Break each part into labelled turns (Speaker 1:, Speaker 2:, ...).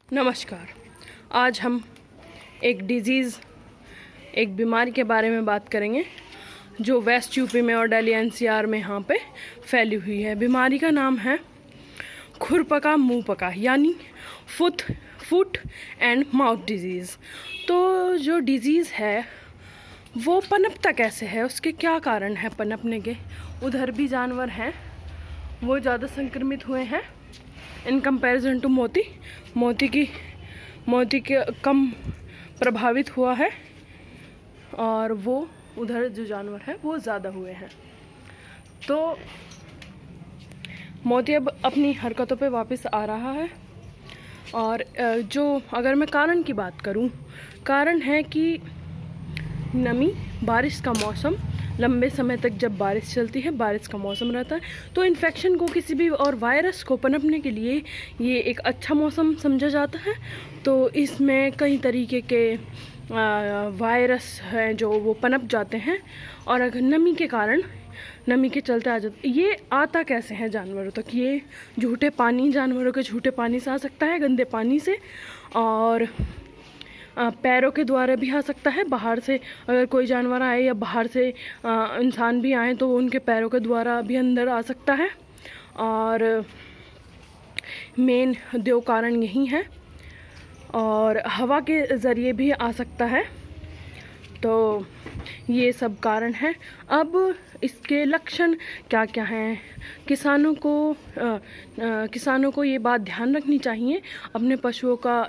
Speaker 1: नमस्कार। आज हम एक बीमारी के बारे में बात करेंगे जो वेस्ट यूपी में और दिल्ली एनसीआर में यहाँ पे फैली हुई है। बीमारी का नाम है खुरपका मुंह पका, यानी फुट एंड माउथ डिजीज़। तो जो डिजीज़ है वो पनपता कैसे है, उसके क्या कारण है पनपने के। उधर भी जानवर हैं वो ज़्यादा संक्रमित हुए हैं इन कंपैरिजन टू मोती के कम प्रभावित हुआ है, और वो उधर जो जानवर है वो ज़्यादा हुए हैं। तो मोती अब अपनी हरकतों पे वापस आ रहा है। और जो अगर मैं कारण की बात करूं, कारण है कि नमी, बारिश का मौसम, लंबे समय तक जब बारिश चलती है, बारिश का मौसम रहता है, तो इन्फेक्शन को किसी भी और वायरस को पनपने के लिए ये एक अच्छा मौसम समझा जाता है। तो इसमें कई तरीके के वायरस हैं जो वो पनप जाते हैं, और अगर नमी के कारण, नमी के चलते आ जाते। ये आता कैसे है जानवरों तक? ये जानवरों के झूठे पानी से आ सकता है, गंदे पानी से, और पैरों के द्वारा भी आ सकता है। बाहर से अगर कोई जानवर आए या बाहर से इंसान भी आए तो उनके पैरों के द्वारा भी अंदर आ सकता है। और मेन दो कारण यही है, और हवा के ज़रिए भी आ सकता है। तो ये सब कारण हैं। अब इसके लक्षण क्या क्या हैं? किसानों को ये बात ध्यान रखनी चाहिए, अपने पशुओं का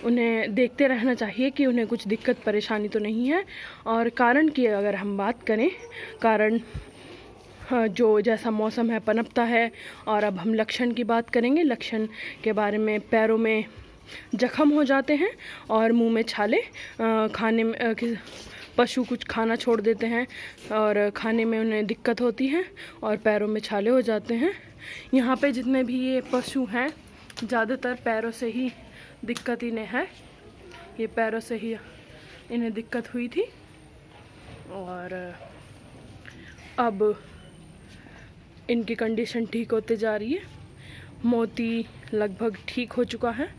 Speaker 1: उन्हें देखते रहना चाहिए कि उन्हें कुछ दिक्कत परेशानी तो नहीं है। और कारण की अगर हम बात करें, कारण जो जैसा मौसम है पनपता है। और अब हम लक्षण की बात करेंगे। लक्षण के बारे में, पैरों में जख्म हो जाते हैं और मुंह में छाले, खाने में पशु कुछ खाना छोड़ देते हैं और खाने में उन्हें दिक्कत होती है, और पैरों में छाले हो जाते हैं। यहाँ पे जितने भी ये पशु हैं ज़्यादातर पैरों से ही दिक्कत इन्हें है। ये पैरों से ही इन्हें दिक्कत हुई थी, और अब इनकी कंडीशन ठीक होते जा रही है। मोती लगभग ठीक हो चुका है,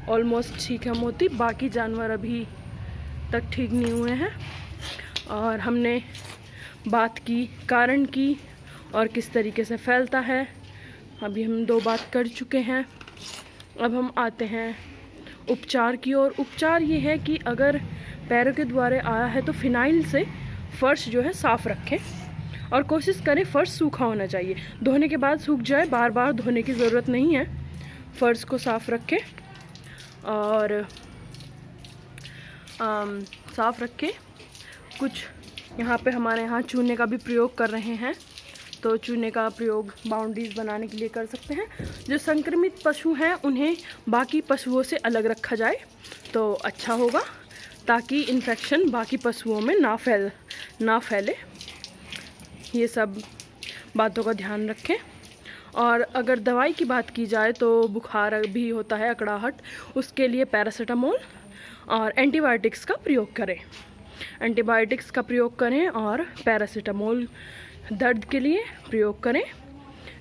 Speaker 1: ऑलमोस्ट ठीक है मोती। बाकी जानवर अभी तक ठीक नहीं हुए हैं। और हमने बात की कारण की और किस तरीके से फैलता है, अभी हम 2 बात कर चुके हैं। अब हम आते हैं उपचार की ओर। उपचार ये है कि अगर पैरों के द्वारा आया है तो फिनाइल से फर्श जो है साफ़ रखें, और कोशिश करें फर्श सूखा होना चाहिए। धोने के बाद सूख जाए, बार बार धोने की ज़रूरत नहीं है। फर्श को साफ़ रखें और साफ़ रखें। कुछ यहाँ पे हमारे यहाँ चूने का भी प्रयोग कर रहे हैं, तो चूने का प्रयोग बाउंड्रीज बनाने के लिए कर सकते हैं। जो संक्रमित पशु हैं उन्हें बाकी पशुओं से अलग रखा जाए तो अच्छा होगा, ताकि इन्फेक्शन बाकी पशुओं में ना फैले। ये सब बातों का ध्यान रखें। और अगर दवाई की बात की जाए तो बुखार भी होता है, अकड़ाहट, उसके लिए पैरासीटामोल और एंटीबायोटिक्स का प्रयोग करें। और पैरासीटामोल दर्द के लिए प्रयोग करें।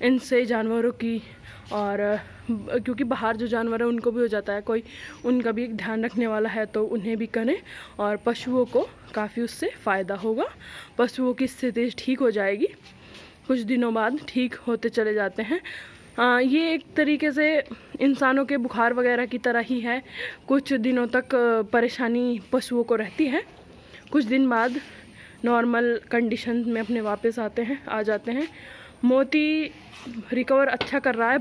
Speaker 1: इनसे जानवरों की, और क्योंकि बाहर जो जानवर है उनको भी हो जाता है, कोई उनका भी ध्यान रखने वाला है तो उन्हें भी करें, और पशुओं को काफ़ी उससे फ़ायदा होगा। पशुओं की स्थिति ठीक हो जाएगी, कुछ दिनों बाद ठीक होते चले जाते हैं। ये एक तरीके से इंसानों के बुखार वगैरह की तरह ही है। कुछ दिनों तक परेशानी पशुओं को रहती है, कुछ दिन बाद नॉर्मल कंडीशन में अपने वापस आ जाते हैं। मोती रिकवर अच्छा कर रहा है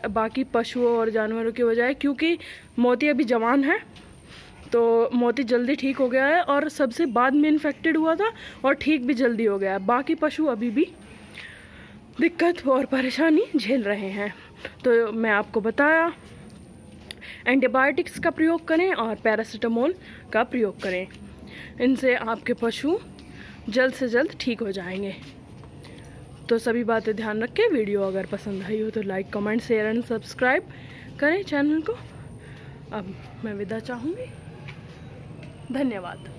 Speaker 1: बाकी पशुओं और जानवरों की बजाय, क्योंकि मोती अभी जवान है तो मोती जल्दी ठीक हो गया है, और सबसे बाद में इन्फेक्टेड हुआ था और ठीक भी जल्दी हो गया है। बाकी पशु अभी भी दिक्कत और परेशानी झेल रहे हैं। तो मैं आपको बताया, एंटीबायोटिक्स का प्रयोग करें और पैरासीटामोल का प्रयोग करें। इनसे आपके पशु जल्द से जल्द ठीक हो जाएंगे। तो सभी बातें ध्यान रखें। वीडियो अगर पसंद आई हो तो like, comment, share and subscribe करें चैनल को। अब मैं विदा चाहूँगी। धन्यवाद।